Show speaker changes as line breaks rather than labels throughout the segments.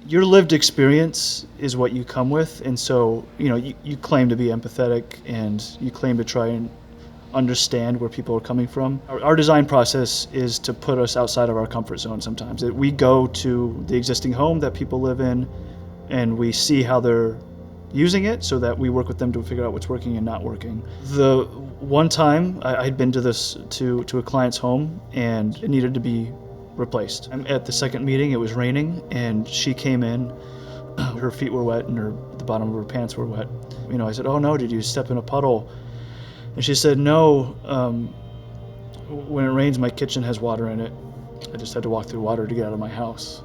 your lived experience is what you come with, and so you claim to be empathetic and you claim to try and understand where people are coming from. Our design process is to put us outside of our comfort zone sometimes. We go to the existing home that people live in and we see how they're using it so that we work with them to figure out what's working and not working. The one time I'd been to a client's home and it needed to be replaced. At the second meeting, it was raining and she came in, her feet were wet and the bottom of her pants were wet. I said, "Oh no, did you step in a puddle?" And she said, "No, when it rains, my kitchen has water in it. I just had to walk through water to get out of my house."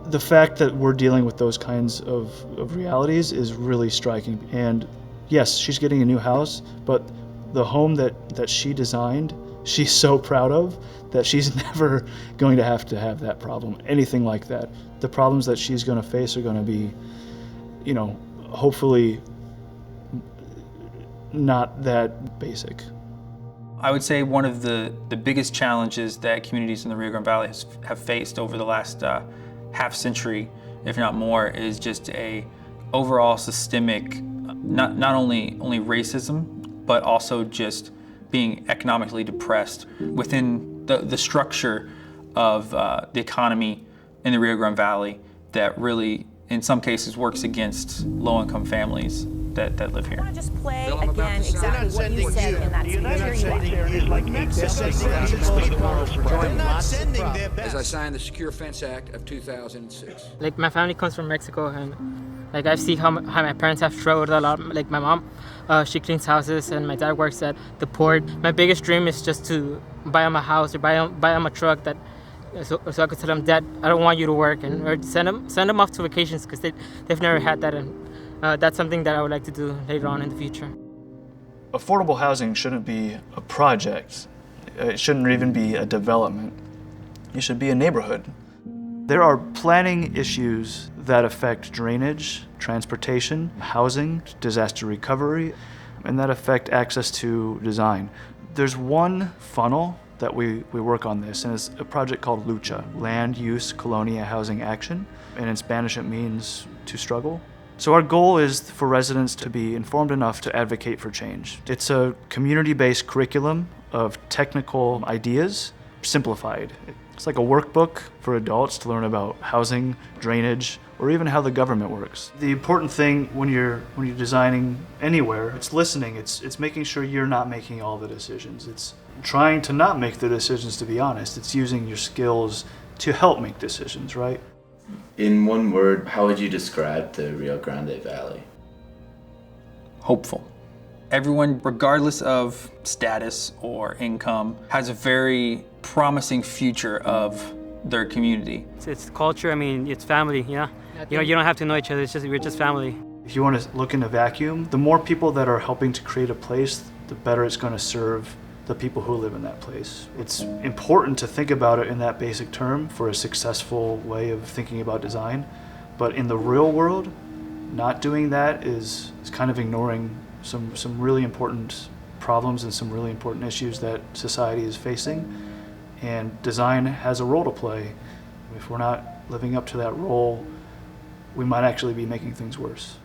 The fact that we're dealing with those kinds of realities is really striking. And yes, she's getting a new house, but the home that she designed, she's so proud of that she's never going to have that problem, anything like that. The problems that she's going to face are going to be, hopefully not that basic.
I would say one of the biggest challenges that communities in the Rio Grande Valley have faced over the last half century, if not more, is just a overall systemic, not only racism, but also just being economically depressed within the structure of the economy in the Rio Grande Valley that really, in some cases, works against low-income families that live here.
I want to just play again exactly what you said in that speech.
As I signed the Secure Fence Act of 2006.
Like, my family comes from Mexico, and like I've seen how my parents have struggled a lot. Like, my mom, she cleans houses, and my dad works at the port. My biggest dream is just to buy him a house or buy him a truck so I could tell him, "Dad, I don't want you to work," or send them off to vacations because they've never had that, and that's something that I would like to do later on in the future.
Affordable housing shouldn't be a project. It shouldn't even be a development. It should be a neighborhood. There are planning issues that affect drainage, transportation, housing, disaster recovery, and that affect access to design. There's one funnel that we work on this, and it's a project called LUCHA, Land Use Colonia Housing Action, and in Spanish it means to struggle. So our goal is for residents to be informed enough to advocate for change. It's a community-based curriculum of technical ideas, simplified. It's like a workbook for adults to learn about housing, drainage, or even how the government works. The important thing when you're designing anywhere, it's listening. It's making sure you're not making all the decisions. It's trying to not make the decisions, to be honest. It's using your skills to help make decisions, right?
In one word, how would you describe the Rio Grande Valley?
Hopeful. Everyone, regardless of status or income, has a very promising future of their community.
It's culture. I mean, it's family. Yeah. You don't have to know each other. We're just family.
If you want to look in a vacuum, the more people that are helping to create a place, the better it's going to serve the people who live in that place. It's important to think about it in that basic term for a successful way of thinking about design, but in the real world, not doing that is kind of ignoring some really important problems and some really important issues that society is facing, and design has a role to play. If we're not living up to that role, we might actually be making things worse.